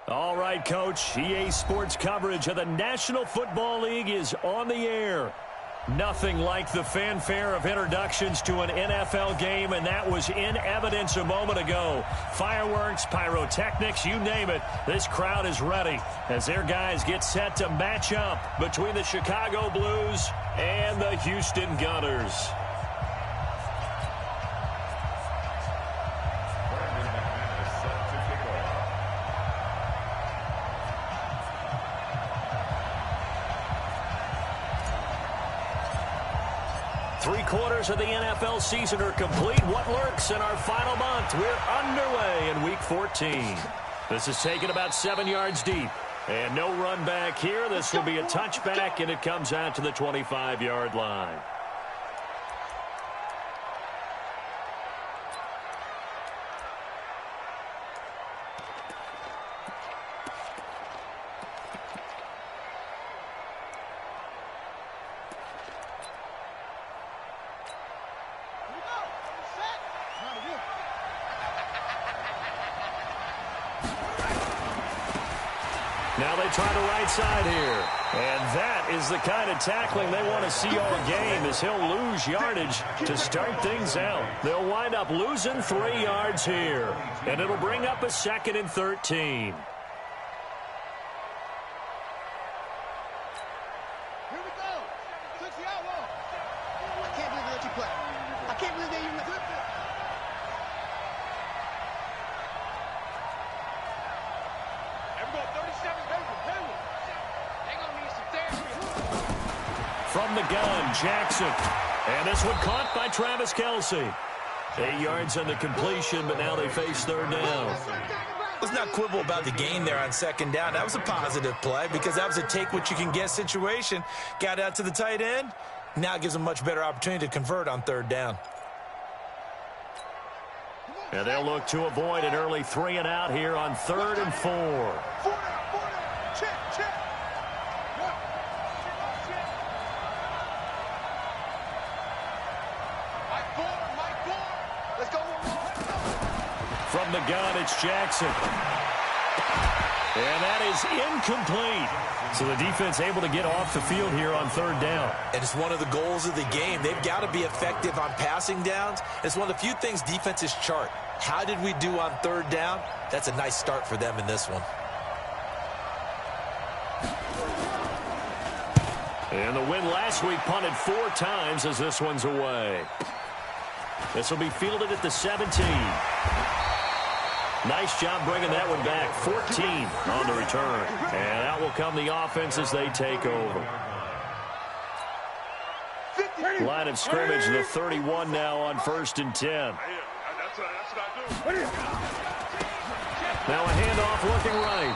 All right, Coach. EA Sports coverage of the National Football League is on the air. Nothing like the fanfare of introductions to an NFL game, and that was in evidence a moment ago. Fireworks, pyrotechnics, you name it. This crowd is ready as their guys get set to match up between the Chicago Blues and the Houston Gunners. Three-quarters of the NFL season are complete. What lurks in our final month? We're underway in Week 14. This is taken about 7 yards deep. And no run back here. This will be a touchback, and it comes out to the 25-yard line. Now they try the right side here. And that is the kind of tackling they want to see all game, as he'll lose yardage to start things out. They'll wind up losing 3 yards here. And it'll bring up a 2nd and 13. Here we go. Took the outlaw. I can't believe they let you play. I can't believe they even flipped it. From the gun, Jackson. And this one caught by Travis Kelce. 8 yards on the completion, but now they face third down. Let's not quibble about the gain there on second down. That was a positive play because that was a take-what-you-can-get situation. Got out to the tight end. Now it gives them a much better opportunity to convert on third down. And they'll look to avoid an early 3-and-out here on 3rd and 4. From the gun, it's Jackson. And that is incomplete. So the defense able to get off the field here on third down. And it's one of the goals of the game. They've got to be effective on passing downs. It's one of the few things defenses chart. How did we do on third down? That's a nice start for them in this one. And the win last week punted 4 times as this one's away. This will be fielded at the 17. Nice job bringing that one back. 14 on the return. And out will come the offense as they take over. Line of scrimmage, the 31 now on 1st and 10. Now a handoff looking right.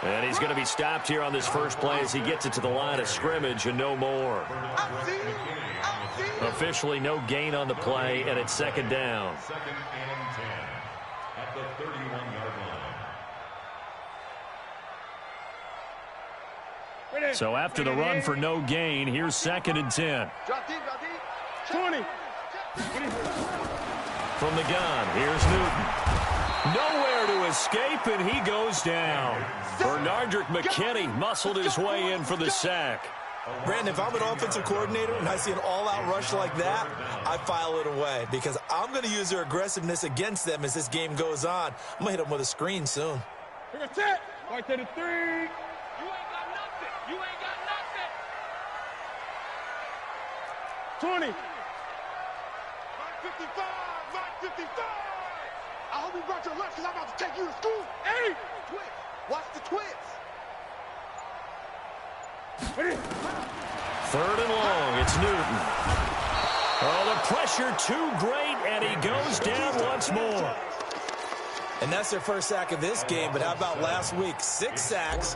And he's going to be stopped here on this first play as he gets it to the line of scrimmage and no more. Officially no gain on the play, and it's 2nd down. 2nd and 10 at the 31-yard line. So after the run for no gain, here's 2nd and 10. 20. From the gun, here's Newton. Nowhere to escape, and he goes down. Bernardrick McKinney muscled his way in for the sack. Brandon, if I'm an offensive coordinator and I see an all-out rush like that, I file it away because I'm going to use their aggressiveness against them as this game goes on. I'm going to hit them with a screen soon. Right there to 3. You ain't got nothing. You ain't got nothing. 20. 55. 55. I hope you brought your lunch because I'm about to take you to school. 8. Twitch. Watch the twitch. 3rd and long, it's Newton. Oh, the pressure too great, and he goes down once more. And that's their first sack of this game, but how about last week? 6 sacks,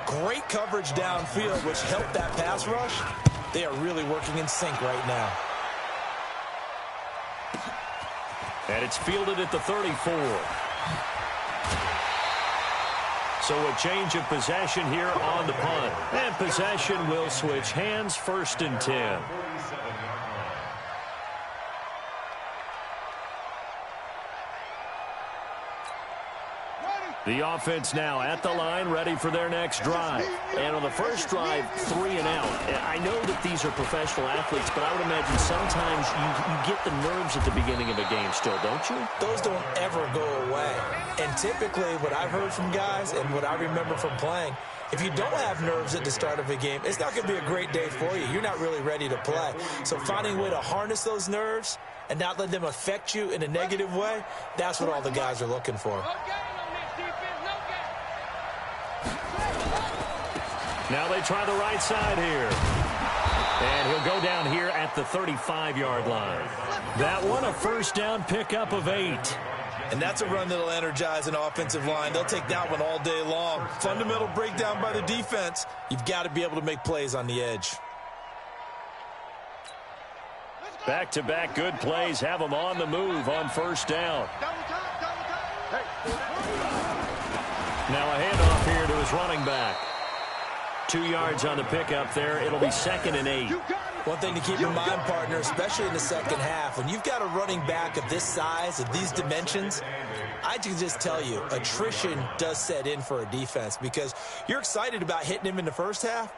great coverage downfield, which helped that pass rush. They are really working in sync right now. And it's fielded at the 34. So a change of possession here on the punt. And possession will switch hands, 1st and 10. Ready. The offense now at the line, ready for their next drive. And on the first drive, 3 and out. I know that these are professional athletes, but I would imagine sometimes you get the nerves at the beginning of a game still, don't you? Those don't ever go away. And typically what I've heard from guys and what I remember from playing, if you don't have nerves at the start of a game, it's not going to be a great day for you. You're not really ready to play. So finding a way to harness those nerves and not let them affect you in a negative way, that's what all the guys are looking for. Now they try the right side here. And he'll go down here at the 35-yard line. That one, a first down pickup of 8. And that's a run that'll energize an offensive line. They'll take that one all day long. Fundamental breakdown by the defense. You've got to be able to make plays on the edge. Back-to-back good plays have them on the move on first down. Now a handoff here to his running back. 2 yards on the pickup there. It'll be 2nd and 8. One thing to keep in mind, partner, especially in the second half, when you've got a running back of this size, of these dimensions, I can just tell you, attrition does set in for a defense because you're excited about hitting him in the first half.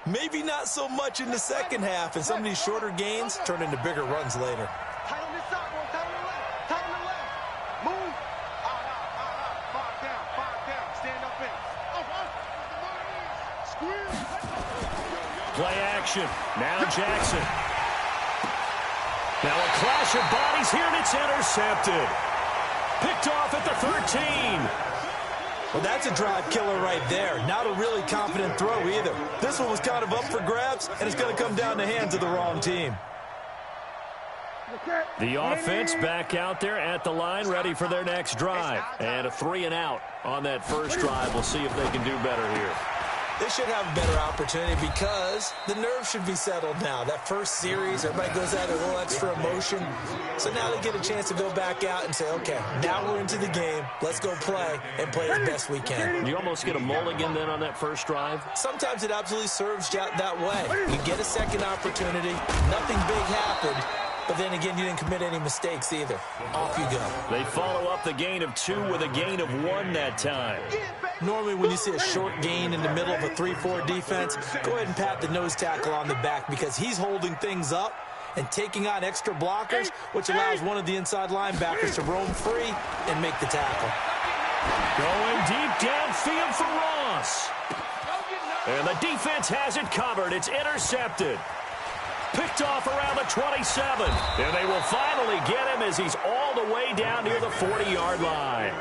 Maybe not so much in the second half, and some of these shorter gains turn into bigger runs later. Tight on this side, boy. Tight on the left. Tight on the left. Move. Out. 5 down. Stand up in. Squeeze. Play action. Now Jackson. Now a clash of bodies here, and it's intercepted. Picked off at the 13. Well, that's a drive killer right there. Not a really confident throw either. This one was kind of up for grabs, and it's going to come down the hands of the wrong team. The offense back out there at the line, ready for their next drive. And a 3 and out on that first drive. We'll see if they can do better here. They should have a better opportunity because the nerves should be settled now. That first series, everybody goes out a little extra emotion. So now they get a chance to go back out and say, okay, now we're into the game. Let's go play and play as best we can. You almost get a mulligan then on that first drive? Sometimes it absolutely serves you out that way. You get a second opportunity. Nothing big happened. But then again, you didn't commit any mistakes either. Off you go. They follow up the gain of 2 with a gain of 1 that time. Normally when you see a short gain in the middle of a 3-4 defense, go ahead and pat the nose tackle on the back because he's holding things up and taking on extra blockers, which allows one of the inside linebackers to roam free and make the tackle. Going deep downfield for Ross. And the defense has it covered. It's intercepted. Picked off around the 27. And they will finally get him as he's all the way down near the 40-yard line.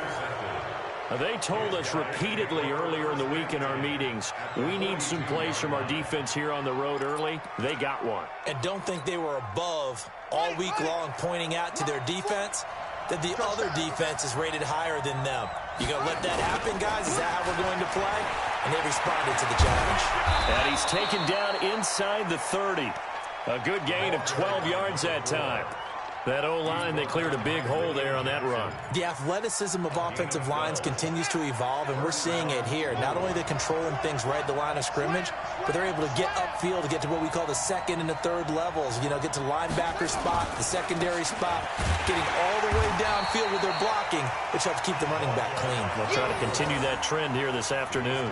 They told us repeatedly earlier in the week in our meetings, we need some plays from our defense here on the road early. They got one. And don't think they were above all week long pointing out to their defense that the other defense is rated higher than them. You going to let that happen, guys? Is that how we're going to play? And they responded to the challenge. And he's taken down inside the 30. A good gain of 12 yards that time. That O-line, they cleared a big hole there on that run. The athleticism of offensive lines continues to evolve, and we're seeing it here. Not only are they controlling things right at the line of scrimmage, but they're able to get upfield to get to what we call the second and the third levels. You know, get to the linebacker spot, the secondary spot, getting all the way downfield with their blocking, which helps keep the running back clean. We'll try to continue that trend here this afternoon.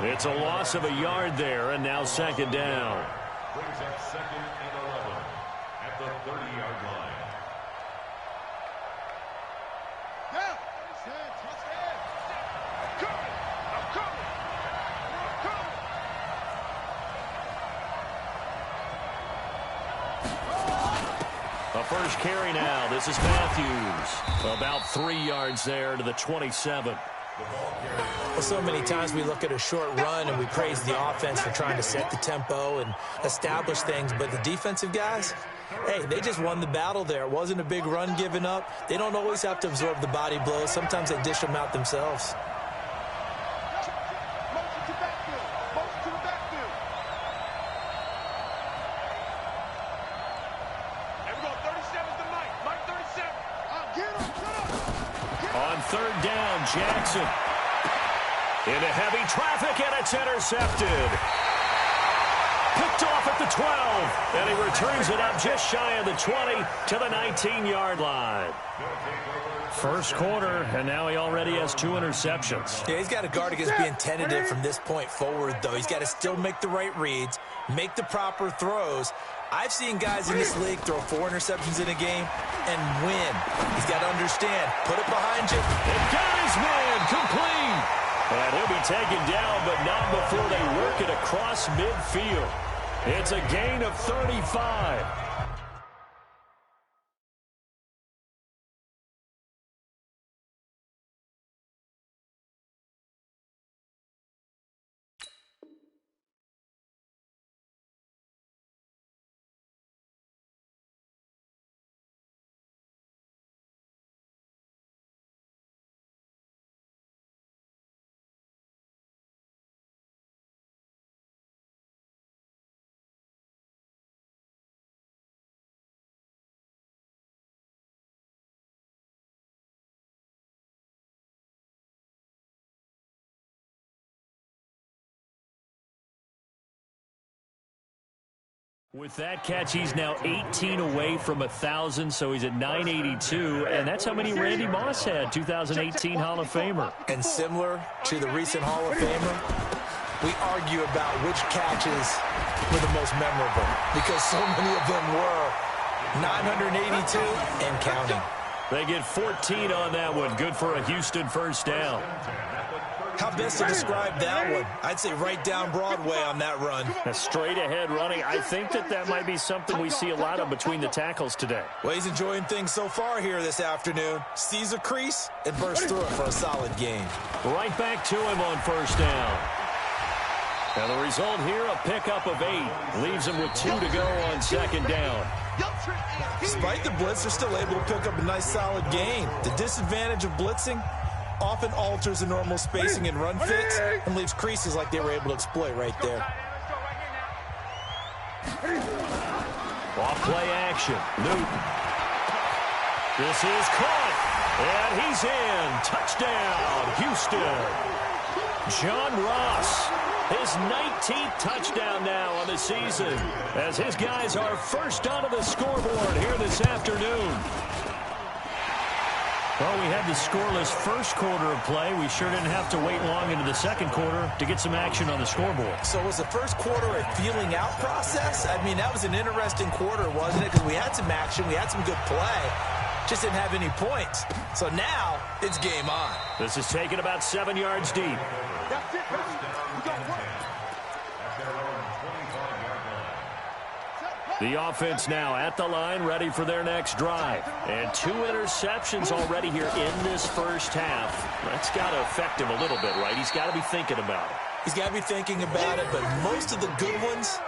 It's a loss of a yard there, and now 2nd down. Brings up 2nd and 11 at the 30-yard line. A first carry now. This is Matthews. About 3 yards there to the 27. Well, so many times we look at a short run and we praise the offense for trying to set the tempo and establish things, but the defensive guys, hey, they just won the battle there. It wasn't a big run given up. They don't always have to absorb the body blows. Sometimes they dish them out themselves. On 3rd down, Jackson. Into heavy traffic, and it's intercepted. Picked off at the 12, and he returns it up just shy of the 20 to the 19-yard line. First quarter, and now he already has 2 interceptions. Yeah, he's got to guard against being tentative from this point forward, though. He's got to still make the right reads, make the proper throws. I've seen guys in this league throw 4 interceptions in a game and win. He's got to understand, put it behind you. And got his man complete. And he'll be taken down, but not before they work it across midfield. It's a gain of 35. With that catch, he's now 18 away from 1,000, so he's at 982, and that's how many Randy Moss had, 2018 Hall of Famer. And similar to the recent Hall of Famer, we argue about which catches were the most memorable because so many of them were 982 and counting. They get 14 on that one. Good for a Houston first down. How best to describe that one? I'd say right down Broadway on that run. A straight ahead running. I think that might be something we see a lot of between the tackles today. Well, he's enjoying things so far here this afternoon. Sees a crease and bursts through it for a solid gain. Right back to him on first down. And the result here, a pickup of 8. Leaves him with 2 to go on second down. Despite the blitz, they're still able to pick up a nice solid gain. The disadvantage of blitzing often alters the normal spacing and run fits and leaves creases like they were able to exploit right there. Off play action. Newton. This is caught. And he's in. Touchdown, Houston. John Ross. His 19th touchdown now on the season as his guys are first onto the scoreboard here this afternoon. Well, we had the scoreless first quarter of play. We sure didn't have to wait long into the second quarter to get some action on the scoreboard. So was the first quarter a feeling out process? I mean, that was an interesting quarter, wasn't it? Because we had some action, we had some good play, just didn't have any points. So now it's game on. This is taken about 7 yards deep. That's it, coach. We got work. The offense now at the line, ready for their next drive. And 2 interceptions already here in this first half. That's got to affect him a little bit, right? He's got to be thinking about it. He's got to be thinking about it, but most of the good ones,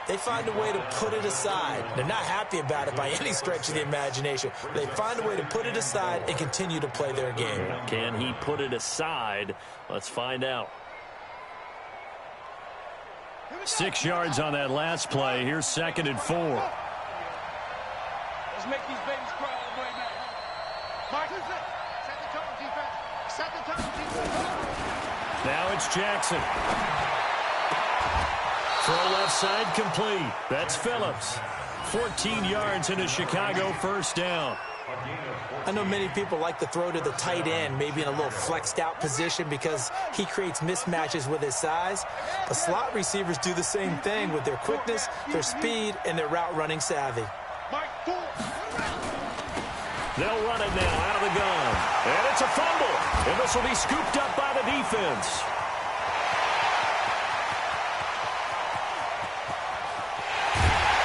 they find a way to put it aside. They're not happy about it by any stretch of the imagination. They find a way to put it aside and continue to play their game. Can he put it aside? Let's find out. 6 yards on that last play. Here's 2nd and 4. Let's make these babies cry all the way now. Mike, set the tone, defense. Set the tone, defense. Now it's Jackson. Throw left side complete. That's Phillips. 14 yards into Chicago first down. I know many people like to throw to the tight end, maybe in a little flexed out position because he creates mismatches with his size. But slot receivers do the same thing with their quickness, their speed, and their route running savvy. They'll run it now out of the gun. And it's a fumble. And this will be scooped up by the defense.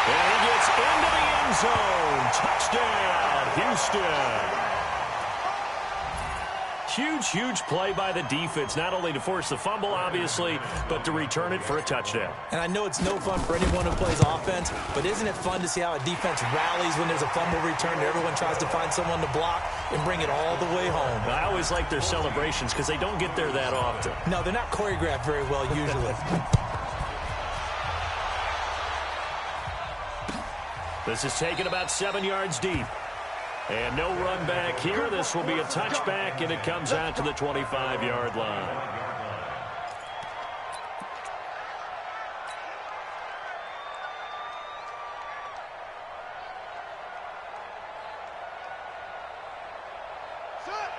And he gets into the end zone. Touchdown, Houston. Huge play by the defense, not only to force the fumble, obviously, but to return it for a touchdown. And I know it's no fun for anyone who plays offense, but isn't it fun to see how a defense rallies when there's a fumble return and everyone tries to find someone to block and bring it all the way home? I always like their celebrations because they don't get there that often. No, they're not choreographed very well usually. This is taken about 7 yards deep. And no run back here. This will be a touchback, and it comes out to the 25-yard line.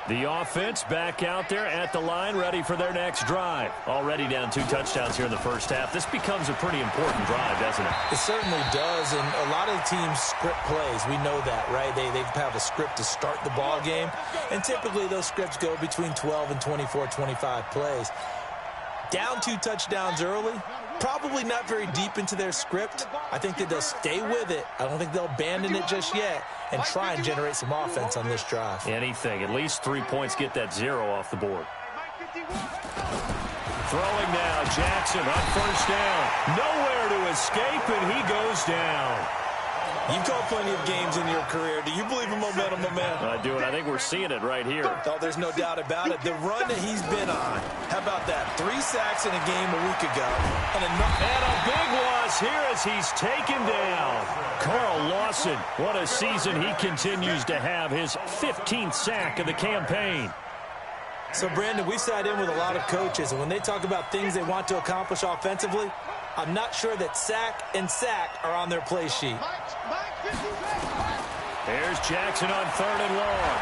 The offense back out there at the line, ready for their next drive. Already down 2 touchdowns here in the first half. This becomes a pretty important drive, doesn't it? It certainly does, and a lot of the teams script plays. We know that, right? They have a script to start the ball game, and typically those scripts go between 12 and 24, 25 plays. Down 2 touchdowns early, probably not very deep into their script. I think that they'll stay with it. I don't think they'll abandon it just yet and try and generate some offense on this drive. Anything. At least 3 points, get that 0 off the board. Throwing now, Jackson on first down. Nowhere to escape, and he goes down. You've called plenty of games in your career. Do you believe in momentum, my man? I do, and I think we're seeing it right here. Oh, there's no doubt about it. The run that he's been on. How about that? 3 sacks in a game a week ago. And a big loss here as he's taken down. Carl Lawson, what a season he continues to have. His 15th sack of the campaign. So, Brandon, we've sat in with a lot of coaches, and when they talk about things they want to accomplish offensively, I'm not sure that sack and sack are on their play sheet. There's Jackson on 3rd and long.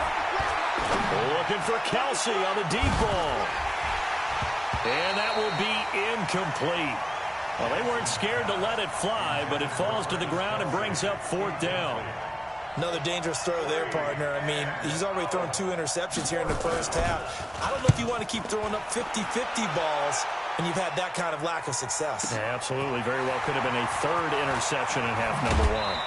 Looking for Kelsey on the deep ball. And that will be incomplete. Well, they weren't scared to let it fly, but it falls to the ground and brings up 4th down. Another dangerous throw there, partner. I mean, he's already thrown 2 interceptions here in the first half. I don't know if you want to keep throwing up 50-50 balls and you've had that kind of lack of success. Yeah, absolutely. Very well could have been a 3rd interception in half number 1.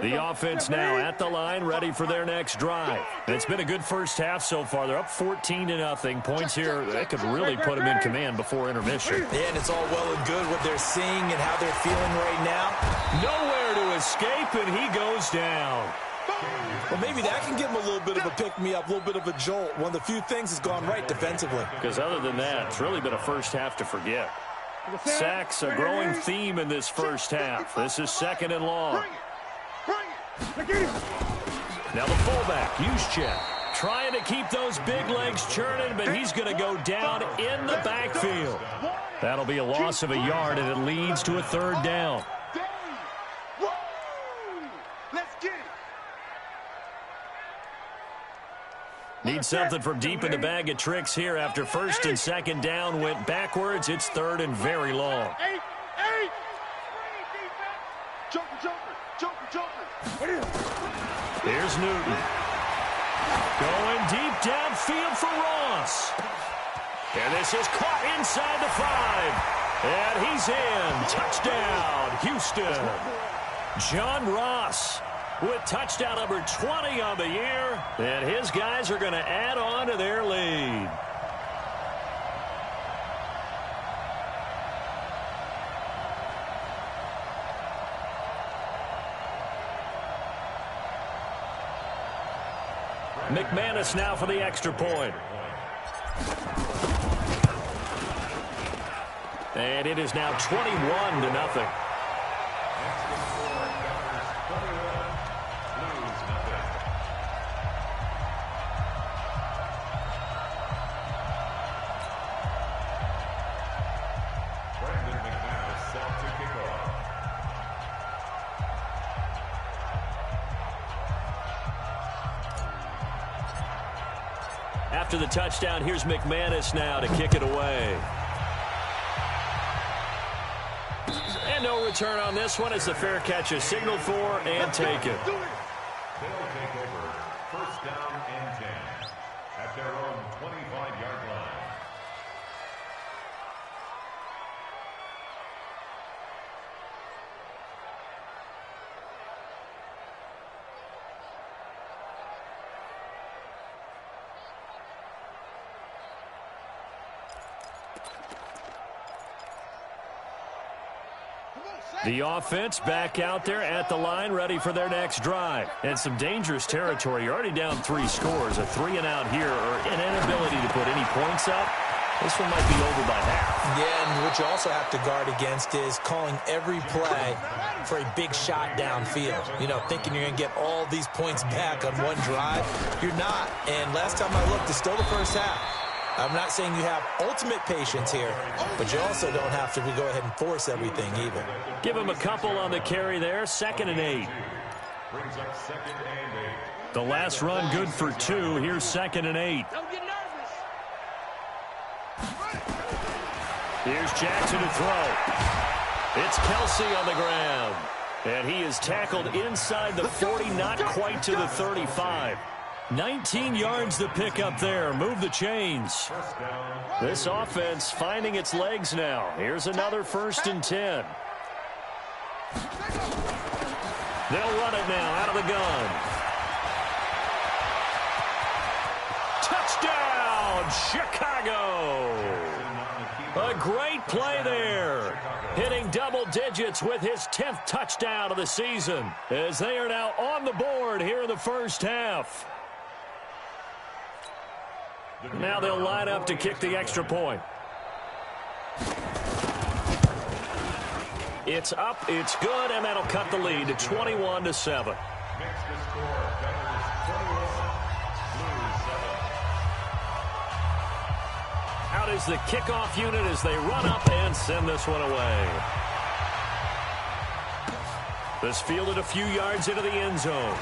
The offense now at the line, ready for their next drive. It's been a good first half so far. They're up 14-0. Points here, that could really put them in command before intermission. Yeah, and it's all well and good what they're seeing and how they're feeling right now. Nowhere to escape, and he goes down. Well, maybe that can give him a little bit of a pick-me-up, a little bit of a jolt. One of the few things has gone right defensively. Because other than that, it's really been a first half to forget. Sacks, a growing theme in this first half. This is 2nd and long. Now the fullback, Juszczyk, trying to keep those big legs churning, but he's going to go down in the backfield. That'll be a loss of a yard, and it leads to a 3rd down. Need something from deep in the bag of tricks here after 1st and 2nd down went backwards. It's 3rd and very long. Here's Newton. Going deep downfield for Ross. And this is caught inside the 5. And he's in. Touchdown, Houston. John Ross with touchdown number 20 on the year. And his guys are going to add on to their lead. McManus now for the extra point. And it is now 21-0. After the touchdown, here's McManus now to kick it away. And no return on this one as the fair catch is signaled for and taken. They'll take over 1st down and 10 at their own 25-yard line. The offense back out there at the line, ready for their next drive. And some dangerous territory. You're already down 3 scores. A 3-and-out here, or an inability to put any points up. This one might be over by half. Yeah, and what you also have to guard against is calling every play for a big shot downfield. You know, thinking you're going to get all these points back on one drive. You're not. And last time I looked, it's still the first half. I'm not saying you have ultimate patience here, but you also don't have to go ahead and force everything either. Give him a couple on the carry there. 2nd and 8. Brings up 2nd and 8. The last run good for 2. Here's 2nd and 8. Don't get nervous. Here's Jackson to throw. It's Kelsey on the ground. And he is tackled inside the 40, not quite to the 35. 19 yards to pick up there. Move the chains. This offense finding its legs now. Here's another 1st and 10. They'll run it now out of the gun. Touchdown, Chicago! A great play there. Hitting double digits with his 10th touchdown of the season as they are now on the board here in the first half. Now they'll line up to kick the extra point. It's up, it's good, and that'll cut the lead to 21-7. Next to score, Bengals 21, Blues 7. Out is the kickoff unit as they run up and send this one away. This fielded a few yards into the end zone.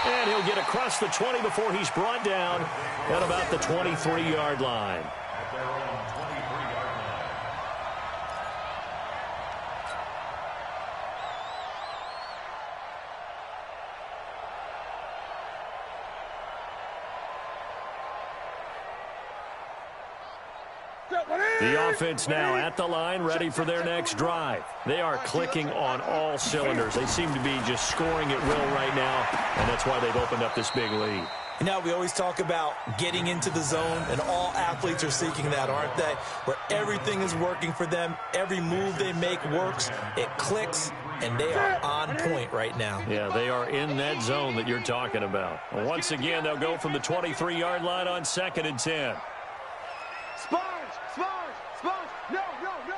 And he'll get across the 20 before he's brought down at about the 23-yard line. At their own 23-yard line. The offense now at the line, ready for their next drive. They are clicking on all cylinders. They seem to be just scoring at will right now, and that's why they've opened up this big lead. You know, we always talk about getting into the zone, and all athletes are seeking that, aren't they? Where everything is working for them, every move they make works, it clicks, and they are on point right now. Yeah, they are in that zone that you're talking about. Well, once again, they'll go from the 23-yard line on 2nd and 10. Sponge, sponge, sponge. No, no, no.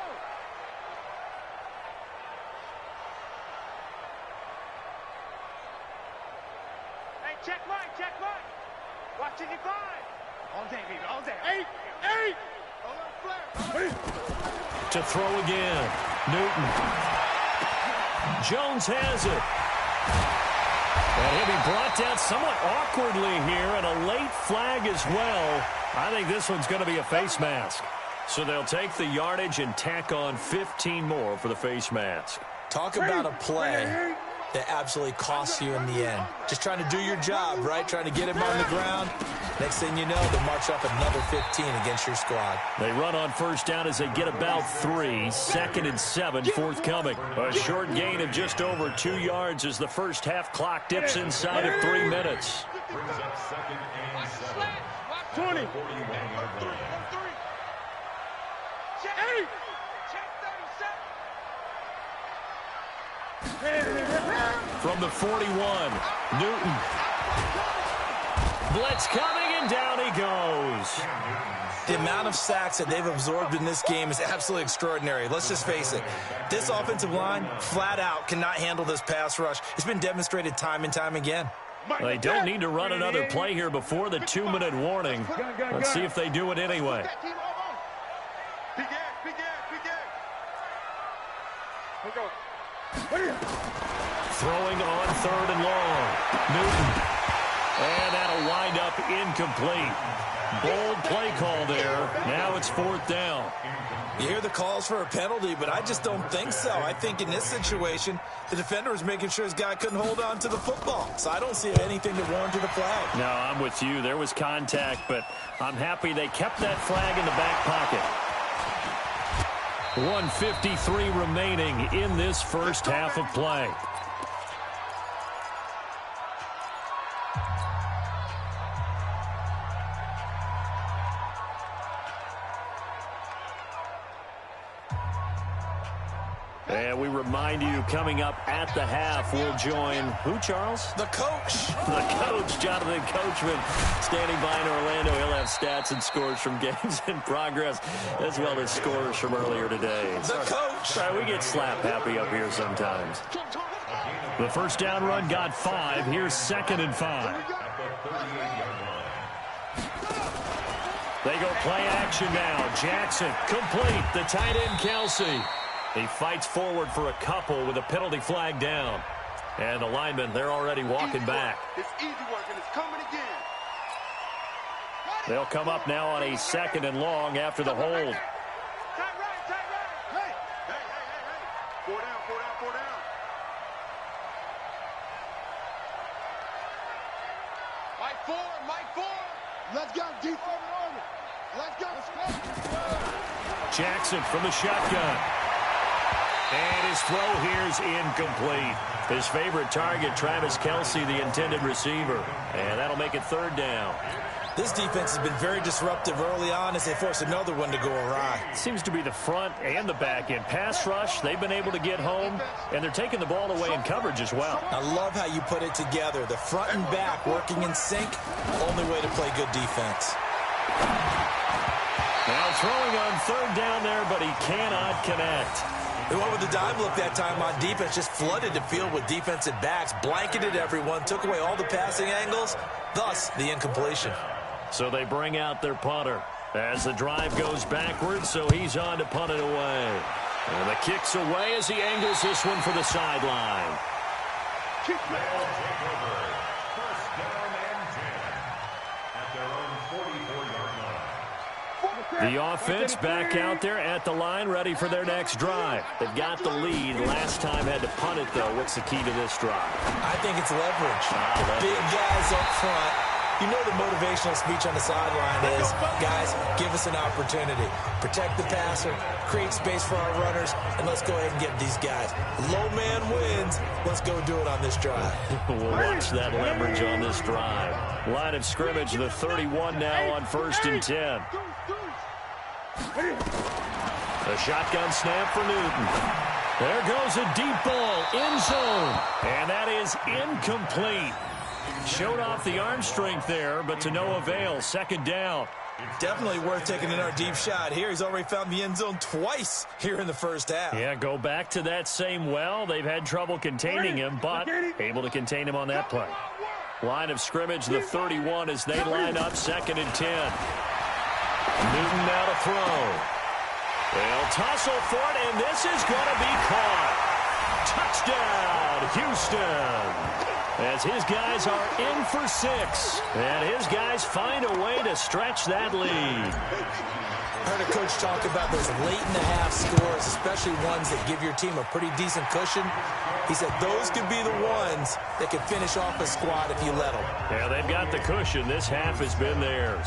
Hey, check right, check right. Watching it fine. All day, baby, all day. 8, 8. To throw again. Newton. Jones has it. And he'll be brought down somewhat awkwardly here, and a late flag as well. I think this one's going to be a face mask. So they'll take the yardage and tack on 15 more for the face mask. Talk about a play that absolutely costs you in the end. Just trying to do your job, right? Trying to get him on the ground. Next thing you know, they march up another 15 against your squad. They run on 1st down as they get about 3. 2nd and 7 forthcoming. A short gain of just over 2 yards as the first half clock dips inside of 3 minutes. Brings up 2nd and 7. 20. 41-yard line. Check 8. Check 37. From the 41, Newton. Blitz coming, and down he goes. The amount of sacks that they've absorbed in this game is absolutely extraordinary. Let's just face it. This offensive line, flat out, cannot handle this pass rush. It's been demonstrated time and time again. They don't need to run another play here before the 2-minute warning. Let's see if they do it anyway. Throwing on 3rd and long. Newton. And that'll wind up incomplete. Bold play call there. Now it's 4th down. You hear the calls for a penalty, but I just don't think so. I think in this situation, the defender was making sure his guy couldn't hold on to the football. So I don't see anything to warrant to the flag. No, I'm with you. There was contact, but I'm happy they kept that flag in the back pocket. 1:53 remaining in this first half of play. And we remind you, coming up at the half, we'll join who, Charles? The coach. The coach, Jonathan Coachman, standing by in Orlando. He'll have stats and scores from games in progress, as well as scores from earlier today. The coach. Right, we get slap happy up here sometimes. The first down run got 5. Here's 2nd and 5. They go play action now. Jackson complete. The tight end, Kelsey. He fights forward for a couple with a penalty flag down. And the linemen, they're already walking back. It's easy work, and it's coming again. They'll come up now on a 2nd and long after the hold. Tight right, tight right. Hey. 4 down, 4 down, 4 down. Mike 4. Let's go, defense order. Let's go. Jackson from the shotgun. And his throw here is incomplete. His favorite target, Travis Kelsey, the intended receiver. And that'll make it 3rd down. This defense has been very disruptive early on as they force another one to go awry. Seems to be the front and the back end. Pass rush, they've been able to get home, and they're taking the ball away in coverage as well. I love how you put it together. The front and back working in sync, only way to play good defense. Now throwing on 3rd down there, but he cannot connect. They went with the dive look that time on defense, just flooded the field with defensive backs, blanketed everyone, took away all the passing angles, thus the incompletion. So they bring out their punter as the drive goes backwards, so he's on to punt it away. And the kick's away as he angles this one for the sideline. They'll take over. First down and 10 at their own 44-yard line. The offense back out there at the line, ready for their next drive. They've got the lead. Last time had to punt it, though. What's the key to this drive? I think it's leverage. Big guys up front. You know the motivational speech on the sideline is, guys, give us an opportunity. Protect the passer, create space for our runners, and let's go ahead and get these guys. Low man wins. Let's go do it on this drive. We'll watch that leverage on this drive. Line of scrimmage, the 31 now on 1st and 10. A shotgun snap for Newton. There goes a deep ball, end zone. And that is incomplete. Showed off the arm strength there, but to no avail. 2nd down. Definitely worth taking another deep shot here. He's already found the end zone twice here in the first half. Yeah, go back to that same well. They've had trouble containing him, but able to contain him on that play. Line of scrimmage, the 31 as they line up, 2nd and 10. Newton now to throw. They'll tussle for it, and this is going to be caught. Touchdown, Houston. As his guys are in for 6. And his guys find a way to stretch that lead. I heard a coach talk about those late-in-the-half scores, especially ones that give your team a pretty decent cushion. He said those could be the ones that could finish off a squad if you let them. Yeah, they've got the cushion. This half has been theirs.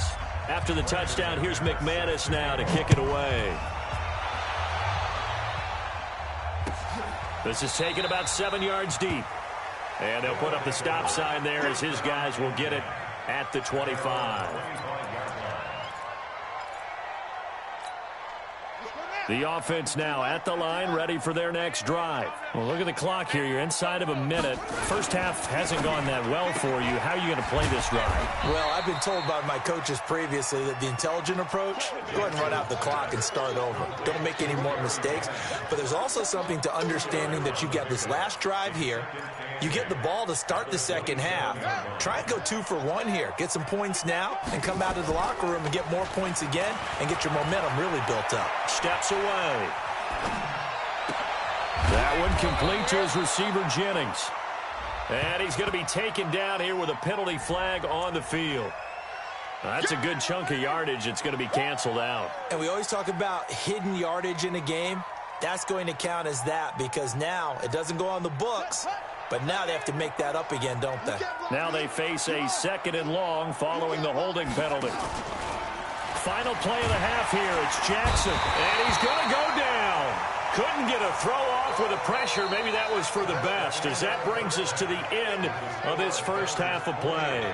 After the touchdown, here's McManus now to kick it away. This is taken about 7 yards deep. And they'll put up the stop sign there as his guys will get it at the 25. The offense now at the line, ready for their next drive. Well, look at the clock here. You're inside of a minute. First half hasn't gone that well for you. How are you going to play this drive? Well, I've been told by my coaches previously that the intelligent approach, go ahead and run out the clock and start over. Don't make any more mistakes. But there's also something to understanding that you got this last drive here. You get the ball to start the second half. Try and go 2 for 1 here. Get some points now and come out of the locker room and get more points again and get your momentum really built up. Steps away. That one complete to his receiver, Jennings. And he's going to be taken down here with a penalty flag on the field. That's a good chunk of yardage. It's going to be canceled out. And we always talk about hidden yardage in a game. That's going to count as that because now it doesn't go on the books. But now they have to make that up again, don't they? Now they face a 2nd and long following the holding penalty. Final play of the half here. It's Jackson, and he's going to go down. Couldn't get a throw off with the pressure. Maybe that was for the best, as that brings us to the end of this first half of play.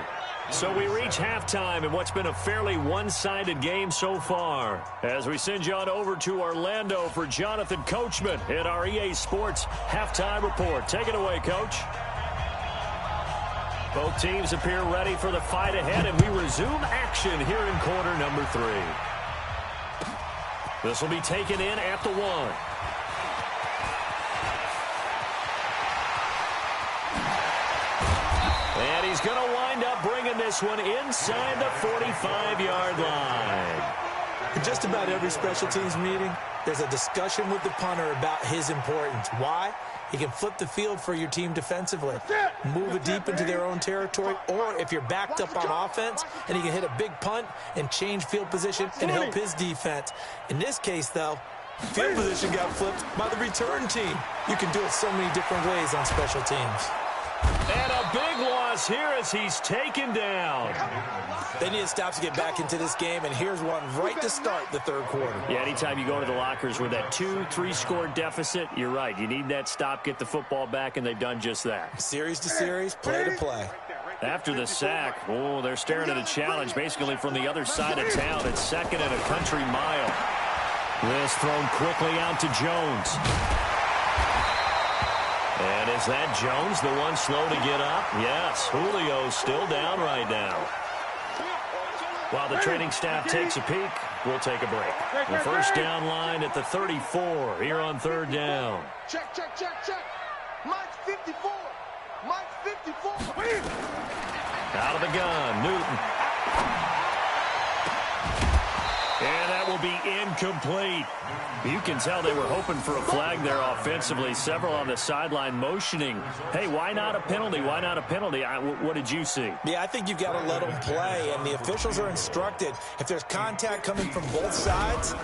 So we reach halftime in what's been a fairly one-sided game so far. As we send you on over to Orlando for Jonathan Coachman at our EA Sports Halftime Report. Take it away, Coach. Both teams appear ready for the fight ahead, and we resume action here in quarter number 3. This will be taken in at the 1. And he's going to wind up bringing this one inside the 45-yard line. In just about every special teams meeting, there's a discussion with the punter about his importance. Why? He can flip the field for your team defensively, move it deep into their own territory, or if you're backed up on offense, and he can hit a big punt and change field position and help his defense. In this case, though, field position got flipped by the return team. You can do it so many different ways on special teams. And a big loss here as he's taken down. They need to stop to get back into this game, and here's one right to start the third quarter. Yeah, anytime you go into the lockers with that 2-3 score deficit, you're right. You need that stop, get the football back, and they've done just that. Series to series, play to play. After the sack, they're staring at a challenge basically from the other side of town. It's second and a country mile. This thrown quickly out to Jones. And is that Jones, the one slow to get up? Yes, Julio's still down right now. While the training staff takes a peek, we'll take a break. The first down line at the 34 here on third down. Check, check, check, check. Mike's 54. Mike's 54. Out of the gun, Newton. And that will be incomplete. You can tell they were hoping for a flag there offensively. Several on the sideline motioning, hey, why not a penalty? Why not a penalty? What did you see? Yeah, I think you've got to let them play, and the officials are instructed. If there's contact coming from both sides,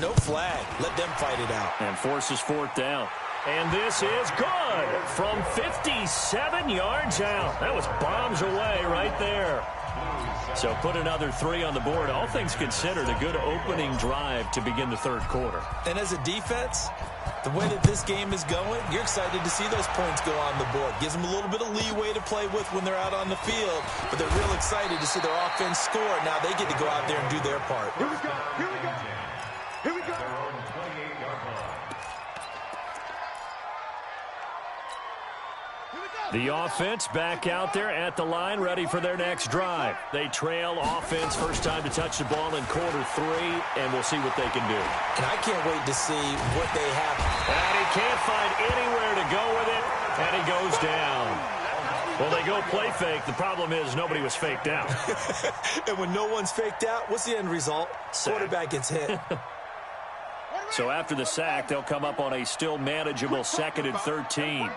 no flag. Let them fight it out. And forces fourth down. And this is good from 57 yards out. That was bombs away right there. So put another 3 on the board. All things considered, a good opening drive to begin the third quarter. And as a defense, the way that this game is going, you're excited to see those points go on the board. Gives them a little bit of leeway to play with when they're out on the field, but they're real excited to see their offense score. Now they get to go out there and do their part. Here we go. Here we go. Here we go. The offense back out there at the line, ready for their next drive. They trail offense, first time to touch the ball in quarter 3, and we'll see what they can do. And I can't wait to see what they have. And he can't find anywhere to go with it, and he goes down. Well, they go play fake. The problem is nobody was faked out. And when no one's faked out, what's the end result? Sack. Quarterback gets hit. So after the sack, they'll come up on a still manageable 2nd and 13.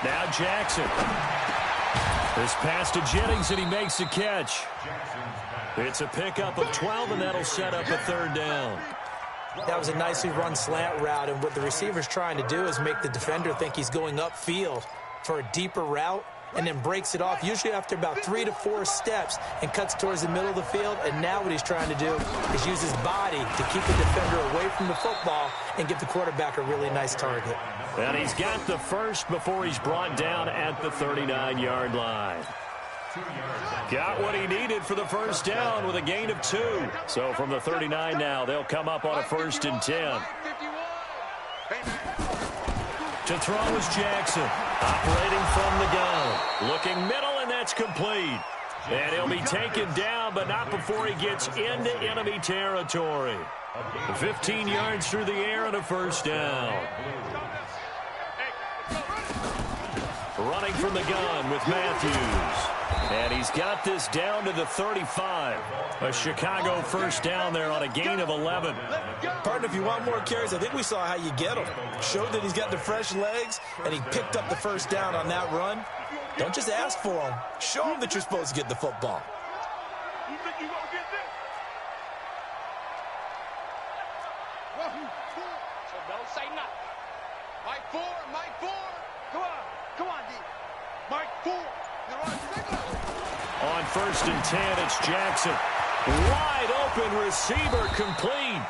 Now Jackson. This pass to Jennings, and he makes the catch. It's a pickup of 12, and that'll set up a third down. That was a nicely run slant route, and what the receiver's trying to do is make the defender think he's going upfield for a deeper route, and then breaks it off, usually after about 3 to 4 steps, and cuts towards the middle of the field. And now what he's trying to do is use his body to keep the defender away from the football and give the quarterback a really nice target. And he's got the first before he's brought down at the 39-yard line. Got what he needed for the first down with a gain of 2. So from the 39 now, they'll come up on a 1st and 10. To throw is Jackson, operating from the gun. Looking middle, and that's complete. And he'll be taken down, but not before he gets into enemy territory. 15 yards through the air and a first down. Running from the gun with Matthews. And he's got this down to the 35. A Chicago first down there on a gain of 11. Partner, if you want more carries, I think we saw how you get him. Showed that he's got the fresh legs, and he picked up the first down on that run. Don't just ask for him. Show him that you're supposed to get the football. You think you're going to get this? So don't say nothing. Mike 4, Mike 4. Come on, D. Mike 4. On 1st and 10, it's Jackson. Wide open receiver complete.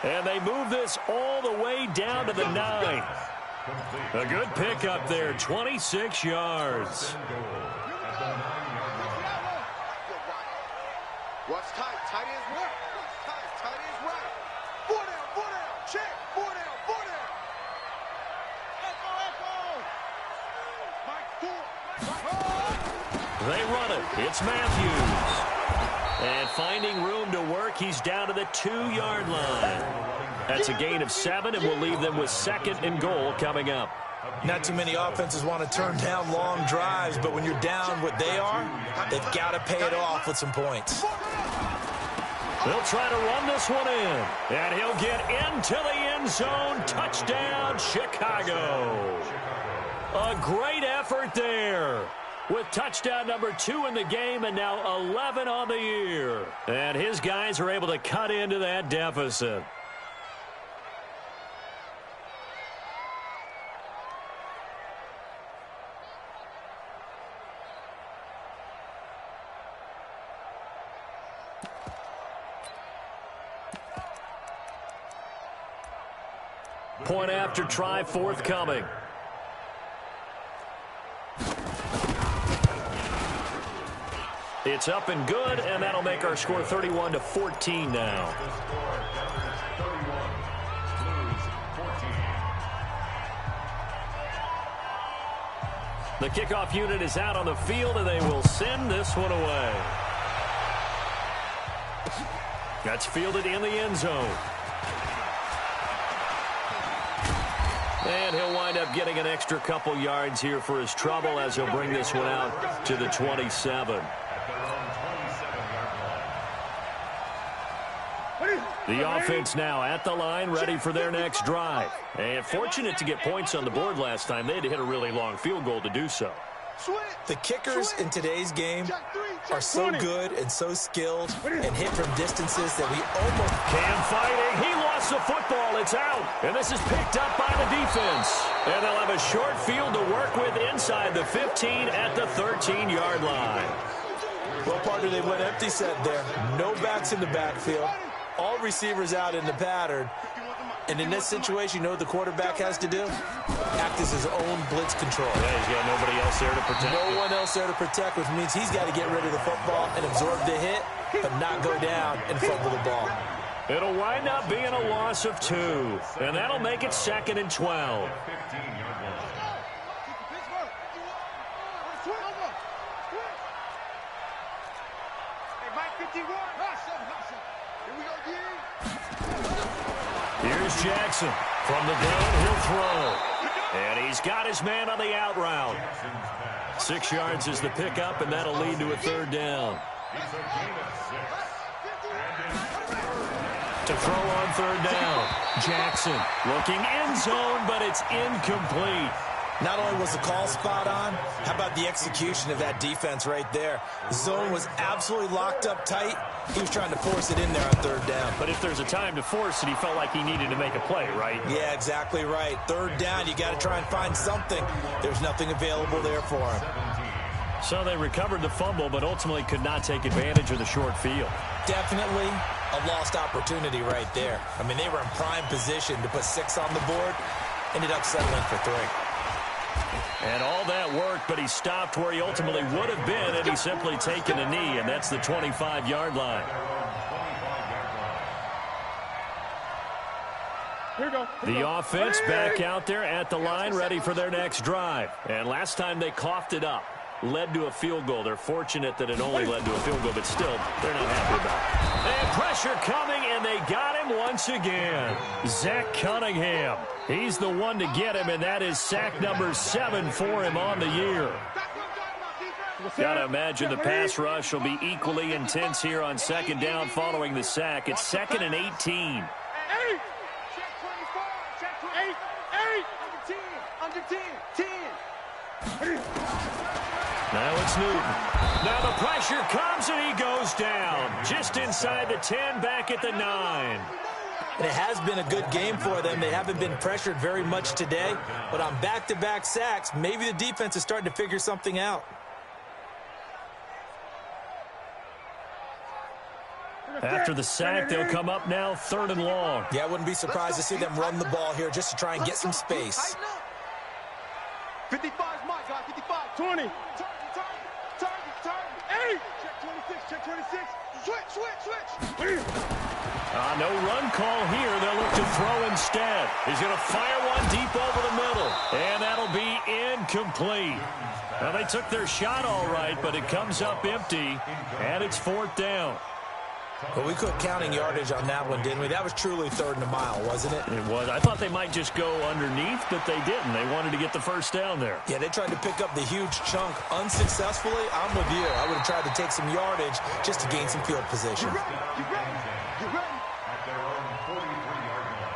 And they move this all the way down to the 9. A good pickup there, 26 yards. What's tight? Tight ends right. What's tight? Tight ends right. 4 down, check. 4 down, 4 down. Echo. They run it. It's Matthews. And finding room to work, he's down to the 2-yard line. That's a gain of 7, and will leave them with 2nd and goal coming up. Not too many offenses want to turn down long drives, but when you're down what they are, they've got to pay it off with some points. They'll try to run this one in, and he'll get into the end zone. Touchdown, Chicago. A great effort there, with touchdown number 2 in the game and now 11 on the year. And his guys are able to cut into that deficit. Point after try forthcoming. It's up and good, and that'll make our score 31-14 now. The kickoff unit is out on the field, and they will send this one away. That's fielded in the end zone. And he'll wind up getting an extra couple yards here for his trouble as he'll bring this one out to the 27. The offense now at the line, ready for their next drive. And fortunate to get points on the board last time. They had to hit a really long field goal to do so. The kickers in today's game are so good and so skilled and hit from distances that we almost... Cam fighting. He lost the football. It's out. And this is picked up by the defense. And they'll have a short field to work with inside the 15 at the 13-yard line. Well, partner, they went empty set there. No backs in the backfield. All receivers out in the pattern. And in this situation, you know what the quarterback has to do? Act as his own blitz control. Yeah, he's got nobody else there to protect. No one else there to protect, which means he's got to get rid of the football and absorb the hit, but not go down and fumble the ball. It'll wind up being a loss of 2, and that'll make it 2nd and 12. Here's Jackson from the gun. He'll throw. And he's got his man on the out route. 6 yards is the pickup, and that'll lead to a 3rd down. To throw on 3rd down. Jackson looking end zone, but it's incomplete. Not only was the call spot on, how about the execution of that defense right there? The zone was absolutely locked up tight. He was trying to force it in there on 3rd down. But if there's a time to force it, he felt like he needed to make a play, right? Yeah, exactly right. 3rd down, you got to try and find something. There's nothing available there for him. So they recovered the fumble, but ultimately could not take advantage of the short field. Definitely a lost opportunity right there. I mean, they were in prime position to put 6 on the board. Ended up settling for 3. And all that worked, but he stopped where he ultimately would have been, and he's simply taken a knee, and that's the 25-yard line. The offense back out there at the line, ready for their next drive. And last time they coughed it up, led to a field goal. They're fortunate that it only led to a field goal, but still, they're not happy about it. And pressure coming, and they got him once again. Zach Cunningham. He's the one to get him, and that is sack number 7 for him on the year. Got to imagine the pass rush will be equally intense here on 2nd down following the sack. It's 2nd and 18. Now it's Newton. Now the pressure comes, and he goes down. Just inside the 10, back at the 9. And it has been a good game for them. They haven't been pressured very much today. But on back-to-back sacks, maybe the defense is starting to figure something out. After the sack, they'll come up now 3rd and long. Yeah, I wouldn't be surprised to see them run the ball here just to try and get some space. 55 is my guy, 55. 20. Target. 8. Check 26. Switch. No run call here. They'll look to throw instead. He's going to fire one deep over the middle. And that'll be incomplete. Well, they took their shot all right, but it comes up empty, and it's 4th down. Well, we quit counting yardage on that one, didn't we? That was truly 3rd and a mile, wasn't it? It was. I thought they might just go underneath, but they didn't. They wanted to get the first down there. Yeah, they tried to pick up the huge chunk unsuccessfully. I'm with you. I would have tried to take some yardage just to gain some field position. You ready? At their own 43-yard line.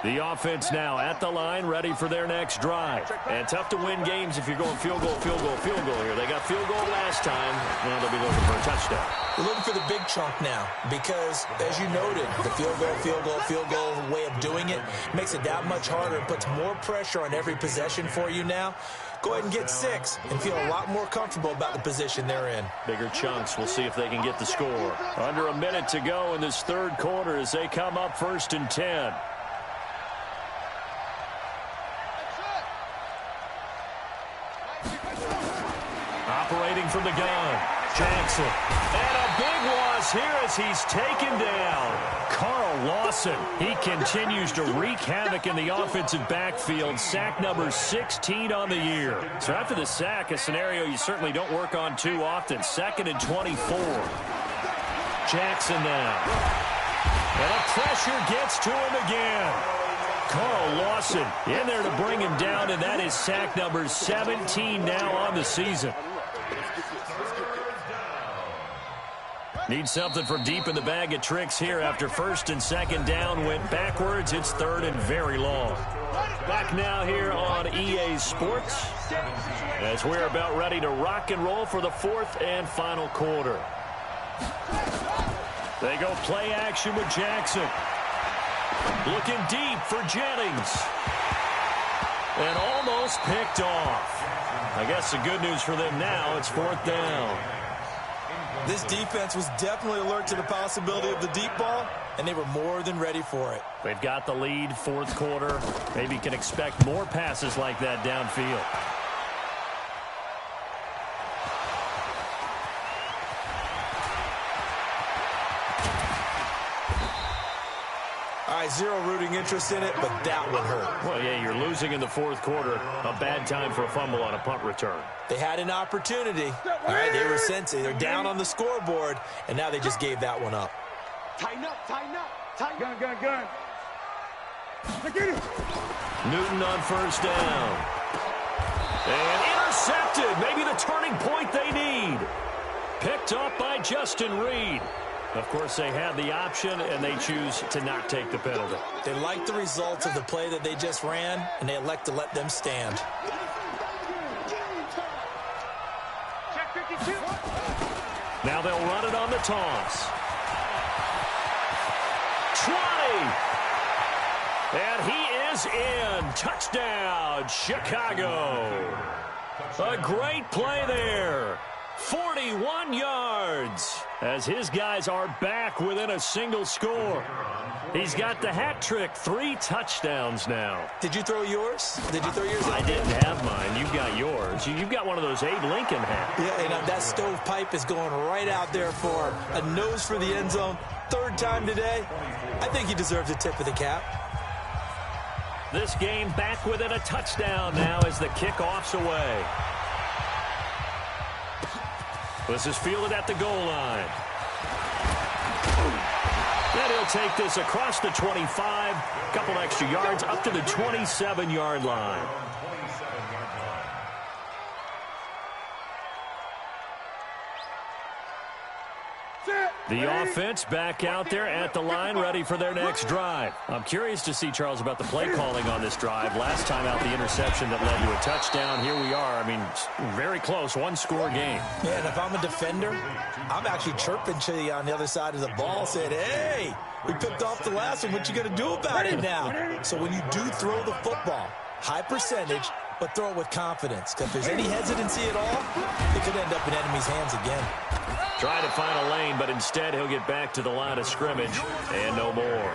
The offense now at the line, ready for their next drive. And tough to win games if you're going field goal here. They got field goal last time. Now they'll be looking for a touchdown. We're looking for the big chunk now because, as you noted, the field goal way of doing it makes it that much harder and puts more pressure on every possession for you now. Go ahead and get 6 and feel a lot more comfortable about the position they're in. Bigger chunks. We'll see if they can get the score. Under a minute to go in this 3rd quarter as they come up 1st and 10. Operating from the gun, Jackson. And a big loss here as he's taken down. Carl Lawson, he continues to wreak havoc in the offensive backfield. Sack number 16 on the year. So after the sack, a scenario you certainly don't work on too often. 2nd and 24. Jackson now. And the pressure gets to him again. Carl Lawson in there to bring him down, and that is sack number 17 now on the season. Need something from deep in the bag of tricks here after 1st and 2nd down went backwards. It's 3rd and very long. Back now here on EA Sports as we're about ready to rock and roll for the 4th and final quarter. They go play action with Jackson. Looking deep for Jennings. And almost picked off. I guess the good news for them now, it's 4th down. This defense was definitely alert to the possibility of the deep ball, and they were more than ready for it. They've got the lead, 4th quarter. Maybe can expect more passes like that downfield. All right, zero rooting interest in it, but that would hurt. Well, yeah, you're losing in the 4th quarter. A bad time for a fumble on a punt return. They had an opportunity. All right, they were sensing. They're down on the scoreboard, and now they just gave that one up. Tighten up. Gun. Newton on 1st down. And intercepted. Maybe the turning point they need. Picked up by Justin Reed. Of course, they had the option, and they choose to not take the penalty. They like the results of the play that they just ran, and they elect to let them stand. Now they'll run it on the toss. 20. And he is in. Touchdown, Chicago. A great play there. 41 yards as his guys are back within a single score. He's got the hat trick, 3 touchdowns now. Did you throw yours? Did you throw yours? I didn't have mine. You've got yours. You've got one of those Abe Lincoln hats. Yeah, and that stovepipe is going right out there for a nose for the end zone. 3rd time today. I think he deserves a tip of the cap. This game back within a touchdown now as the kickoff's away. This is fielded at the goal line. Then he'll take this across the 25. Couple extra yards up to the 27-yard line. The offense back out there at the line, ready for their next drive. I'm curious to see, Charles, about the play calling on this drive. Last time out, the interception that led to a touchdown. Here we are. I mean, very close, one-score game. Yeah, and if I'm a defender, I'm actually chirping to you on the other side of the ball, saying, hey, we picked off the last one. What you going to do about it now? So when you do throw the football, high percentage, but throw it with confidence. Because if there's any hesitancy at all, it could end up in enemy's hands again. Trying to find a lane, but instead he'll get back to the line of scrimmage and no more.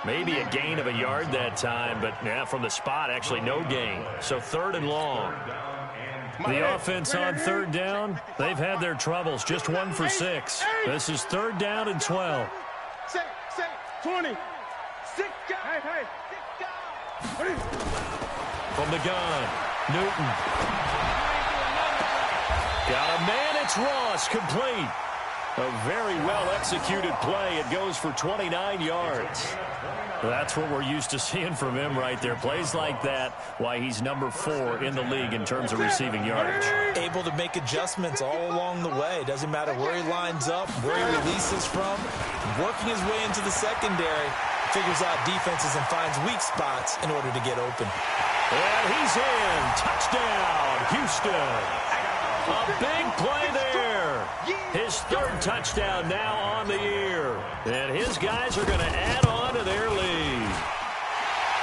Maybe a gain of a yard that time, but yeah, from the spot, actually no gain. So 3rd and long. The offense on 3rd down, they've had their troubles. Just 1 for 6. This is 3rd down and 12. 20. 6 guys. Hey. From the gun, Newton. Got a man, it's Ross, complete. A very well-executed play. It goes for 29 yards. That's what we're used to seeing from him right there. Plays like that, why he's number 4 in the league in terms of receiving yardage. Able to make adjustments all along the way. Doesn't matter where he lines up, where he releases from. Working his way into the secondary, figures out defenses and finds weak spots in order to get open. And he's in. Touchdown, Houston. A big play there. His 3rd touchdown now on the year. And his guys are going to add on to their lead.